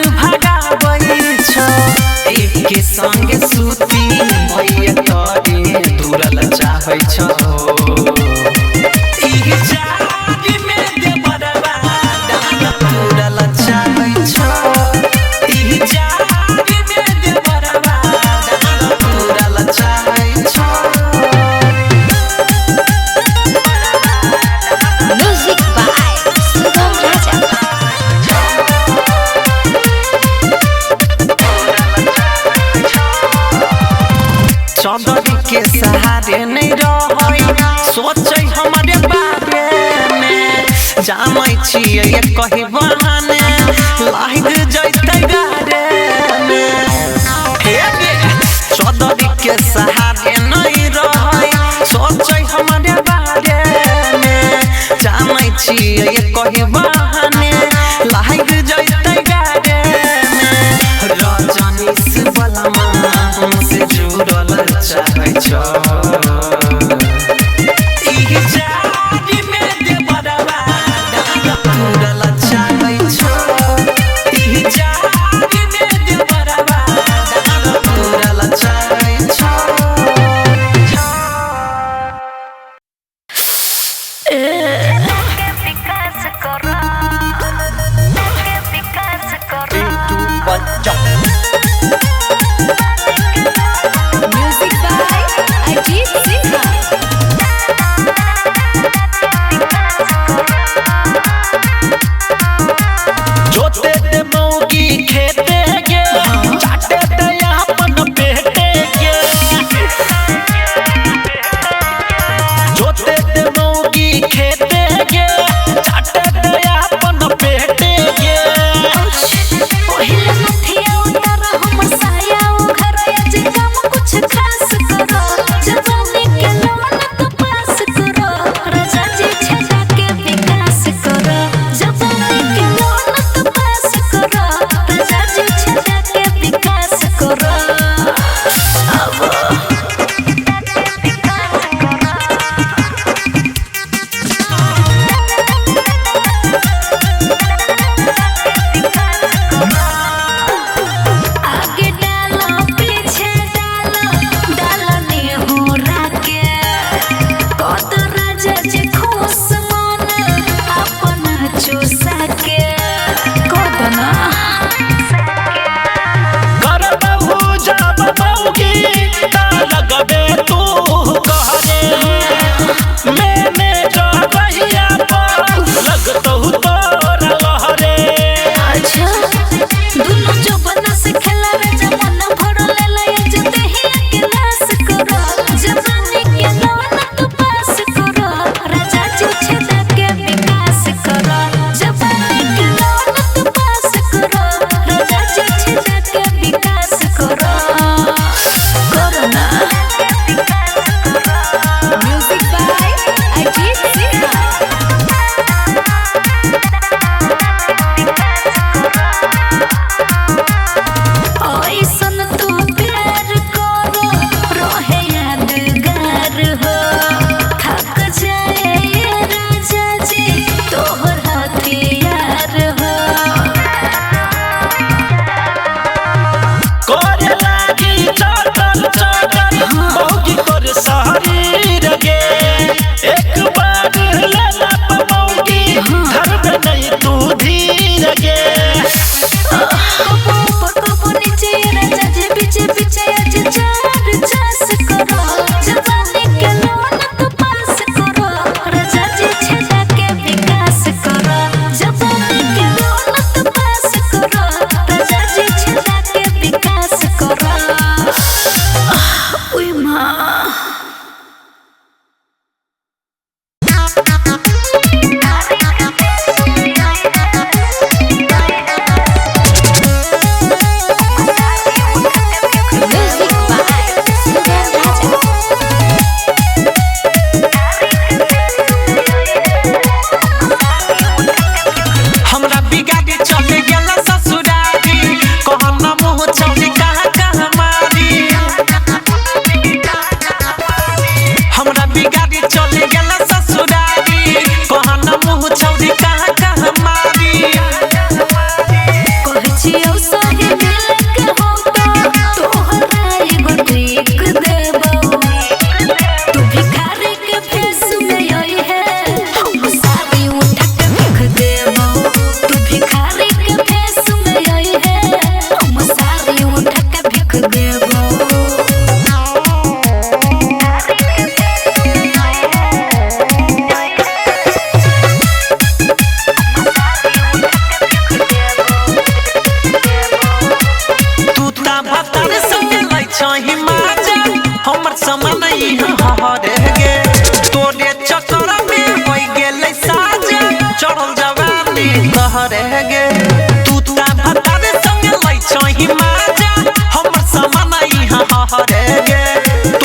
भगाबै छ एके संगे सुती भइए तोरे दूरल चाहै छ ई जागी में दे बरबा डाल दूरल चाहै छ ई जागी में दे बरबा डाल दूरल चाहै छ म्यूजिक बाय सुगम राजा। चौधरी के सहारे नहीं रहै सोचै हमारे बारे में जामै छियै कही बहाने लाग जैतै गारे में हे गे चौधरी के सहारे नहीं रहै सोचै हमारे बारे में जामै छियै कही बहाने लाग जैतै गारे में रजनीश बलमा हमसे जुड़ल चाहै छ ई जागी में दे बरबा डाल दूरल चाहै छ ई जागी में दे बरबा डाल दूरल चाहै छ म्यूजिक बाय अजीत सिन्हा। जोते दे मौगी खेते गे चाटे दे अपन बेटे गे जोते दे मौगी खेते गे चाटे दे अपन बेटे गे पहिले मथिया उतर हमर साया घर आज काम कुछ खास करो जवानी के लोन तो पास करो राजा जी छजा के विकास करो जवानी के लोन तो पास करो राजा जी छजा के विकास करो आगे डालो पीछे डालो डालो निहुरा के कत राजा जी खुश मन अपन चूसा के कत ना कर बहु जब मौगी ता लगबे तू कहरे मैंने जो कहिया पर लगतहु तोर लहरे अच्छा दुनु जो बना से खेला रे जमन भर ले ले जते ही के नाश करो जवानी के लोन तो पास करो राजा जी छदा के विकास करो जवानी के लोन तो पास करो राजा जी छदा के विकास करो ना म्यूजिक बाय अजीत सिन्हा। ऐसन तू प्यार करो रहे यादगार हो थक जाए ये राजा जी तोहर हथियार हो करे लागी चटल चटल मौगी कर शरीर गे एक बार लेला मौगी घर में नहीं तू धीर गे कबो ऊपर कबो नीचे राजा जी पीछे पीछे आज चार चास करो जवानी के लोन तो पास करो राजा जी छदा के विकास करो जवानी के लोन तो पास करो राजा जी छदा के विकास करो ओए माँ म्यूजिक बाय सही मिले के हो तो तोहरा एगो ट्रिक देबो तू भिखारी के फेस में आई है हम सारी उठा के रख देबो तू भिखारी के फेस में आई है हम सारी उठा के रख देबो चाही माजा हमर समान हरे गे तोरे चक्कर में हो गेलै साजा चढ़ल जवानी कहरे गे तू भता रे संगे लै चाही माजा हमर समान हरे गे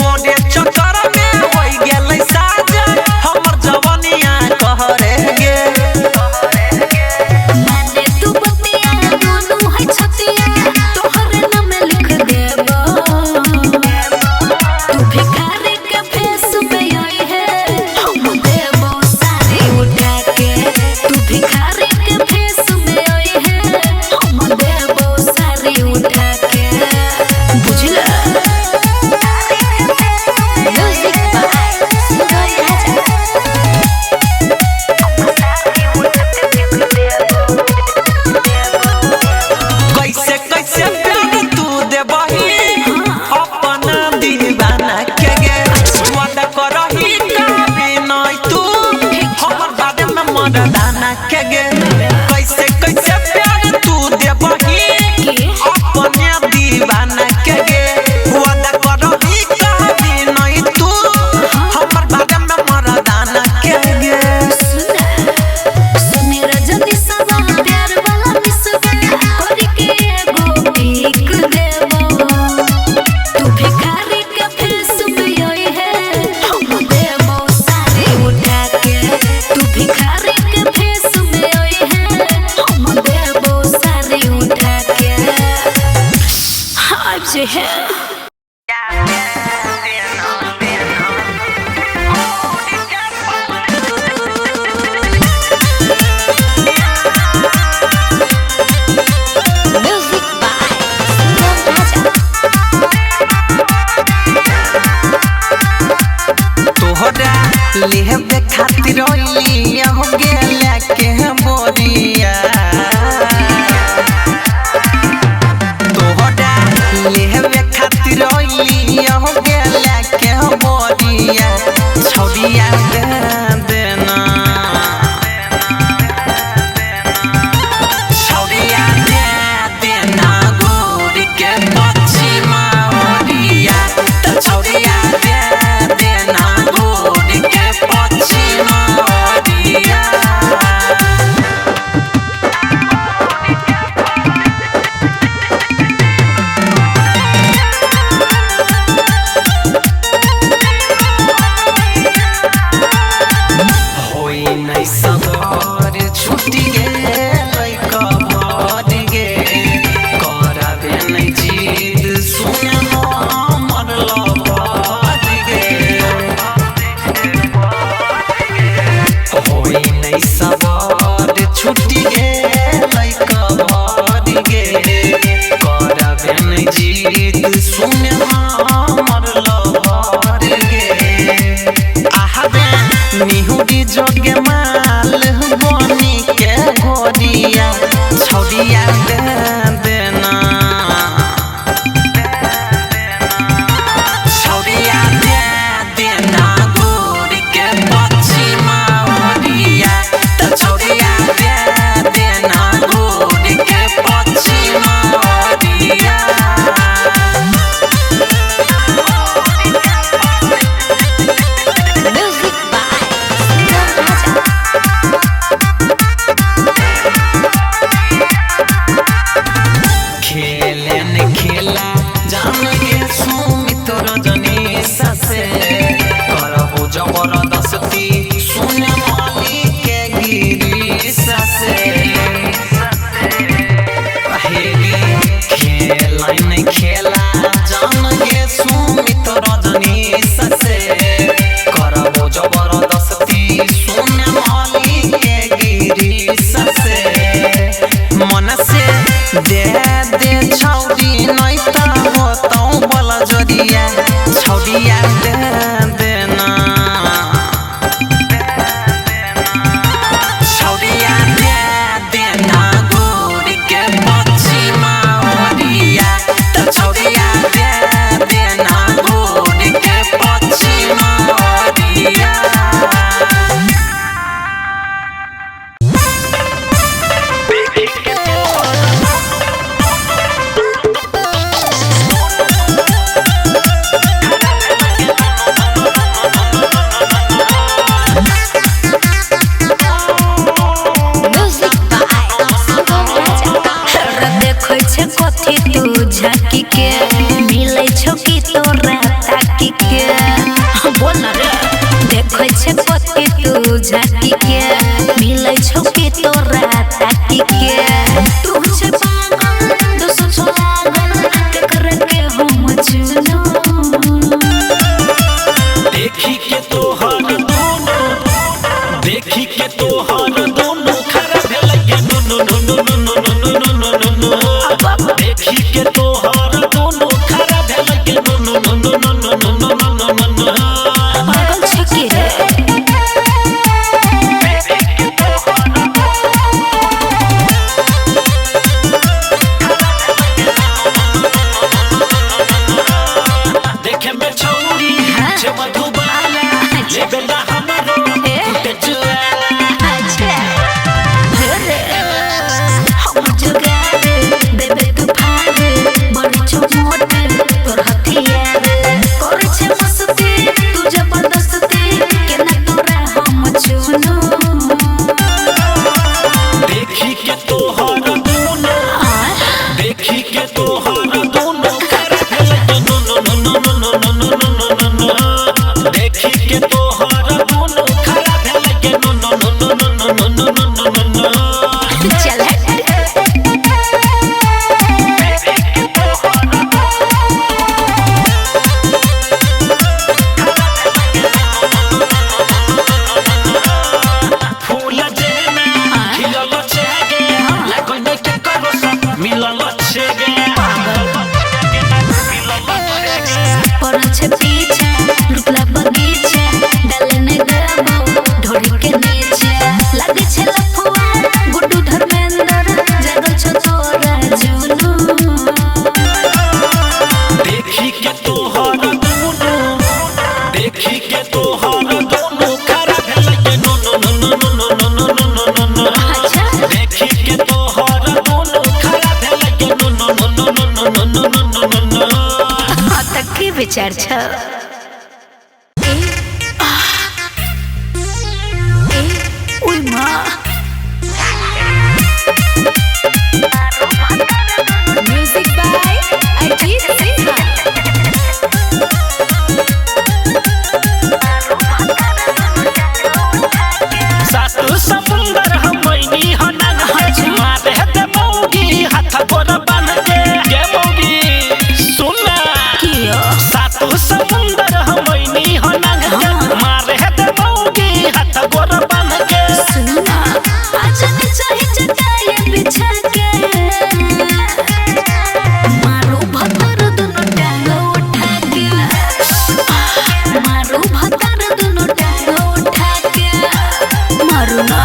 तोरे चक्कर में हो गेलै साजा हमर जवानिया कहरे गे माने तू बतिया दोनों है छतिया तोहरे नाम लिख देबो तू भिखारी के फेस में आई है हम देबो सारी उठा के तू भिखारी के फेस में आई है हम देबो सारी उठा के बुझला म्यूजिक बाय सुगम कैसे कैसे प्यार तू देबही अपना दीवाना के गे वादा करही कभी नहीं तू हमर बारे में मर्दाना के गे कैसे कैसे प्यार तू देबही अपना दीवाना के गे वादा करही कभी नहीं तू हमर बारे में मर्दाना के गे सुने रजनी सवा प्यार वाला मिसवा कोरी के एगो पीक देबो तू भिखारी के फेस में आई है हम देबो सारी उठा के तू भिखारी के फेस में आई है हम देबो सारी उठा के आज है म्यूजिक बाय तोहरा लेहबे खातिर लिया हो गेला के बोरिया तोहरा लेहबे खातिर लिया हो गेला के बोरिया छौरिया दे देना छौरिया दे देना गोरी के पछिमा ओरिया त छौरिया दे देना गोरी के पछिमा ओरिया होई नहीं सबर छुट्टी गेलै कबर गे कराबे नहीं जीद सुने हमर लबर गे होई नहीं सबर छुट्टी गेलै कबर गे कराबे नहीं जीद सुने हमर लबर गे आहबे निहुरी जोगे माल बनी के घोड़िया छौरिया दे देना छौरिया दे देना गोरी के पछिमा ओरिया त छौरिया दे देना गोरी के पछिमा ओरिया म्यूजिक बाय सुगम खेले न खेला जान गे सुमित रजनी ससे करबो जबरदस्ती सुने मालिक के गिरी ससे पहले खेला न खेला जान गे सुमित रजनी ससे करबो जबरदस्ती सुने मालिक के गिरी ससे मन से दे दे छौरी नै त होतौ बल जोरिया छौरिया दे देना छौरिया दे देना घूर के पछिमा ओरिया त छौरिया दे देना घूर के पछिमा ओरिया कथी तू झाकी के मिलै छौ की तोरा ताकी के बोल ना रे देखै छै कथी तू झाकी के मिलै छौ की तोरा ताकी के तू छै पागल दोसर छौ लागल केकर के हम चुनो देखी के तोहर दोनों खरा भेल के नो देखी के तोहर दोनों खरा भेल के नो पागल छै की रे देखे में छौरी छे मधुबाला ले बेला हमरो टूटे जुआला अच्छा रे हम जुगाड़ देबे तू फाड़ बड़ी छोट तोर हथियार करे छे मस्ती तू जबरदस्ती केना तोरा हम चुनो देखी के तोहर दोनों खरा भेल के नो देखी के तोहर दोनों खरा भेल के नो चल फूल जेना खिलल छेगे लगन के करो सब मिलल छेगे पर छे पीछे रुकला बगीचे डाले ने देबो ढोरी के नीचे लगे छे लफुआ गुड्डू धर्मेंद्र जगल छो तोरा जुनू देखी के तोहर दोनों खरा भेल के नो अच्छा देखी के तोहर दोनों खरा भेल के नो तक की विचार छ ओय मां म्यूजिक बाय अजीत सिन्हा सातु समुंदर हमनी हनन मारे दे मौगी हाथ गोर बन के मौगी सुना कियो सातु समुंदर हमनी हनन मारे दे मौगी हाथ गोर बन के सुना आज न चाहे चटाई बिछा के मारो भतर दोनों टांग उठा के मारो भतर दोनों टांग उठा के मारो ना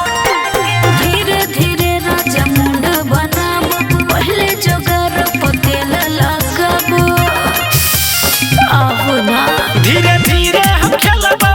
धीरे धीरे राजा मुंड बनाब पहले जोगर पतेल लगाब आहो ना धीरे धीरे हम खेलबौ